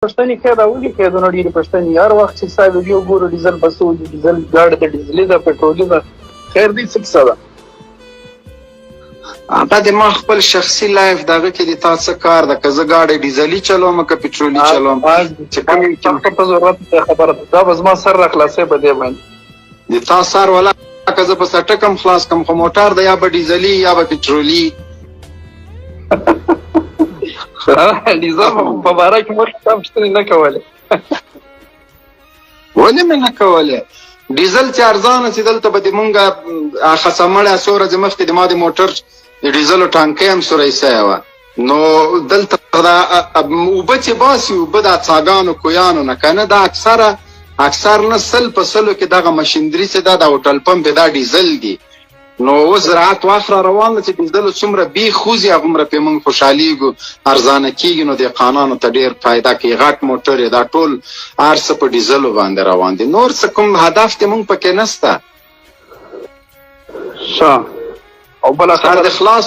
پښتني خیر راولیکئ د نړۍ پښتني هر وخت چې ستا ویډیو ګورو ډیزل بسو دي ډیزل ګاډي د ډیزلي ده پټرولي ده خیر دی څه کیسه ده دا د ما خپل شخصي لایف دغه کې د تا څه کار ده که زه ګاډی ډیزلي چلوم که پټرولي چلوم چې کوم په ضرورت خبره ده دا به زما سر را خلاصوي په دې باندې د تا سر ولا که زه په سټکم خلاص کم خو موټر ده یا به ډیزلي یا به پټرولي نظام په باره کې مخکې تا پوښتنې نه کولې ولې مې نه کولې ډیزل چې ارزانه چې دلته به د مونږ خصمړی څو ورځې مخکې د ما د موټر د ډیزلو ټانکۍ هم سوری سوې وه نو دلته دا اوبه چې باسي اوبه د څاګانو کویانو نه که نه دا اکثر نه سل په سلو کې دغه مشیندري چې دا د هوټل پمپ دا ډیزل دي نو اوس زراعت وخت را روان ده چې ډیزلو څومره بیخ خوځي هغومره پرې موږ خوشحالیږو ارزانه کېږي نو دهقانانو ته ډېر فایده کوي غټ موټر دا ټول هر څه په ډیزلو باندې روان دي نور څه کوم هدف دې موږ پکې نسته ښه او بله سر د خلاص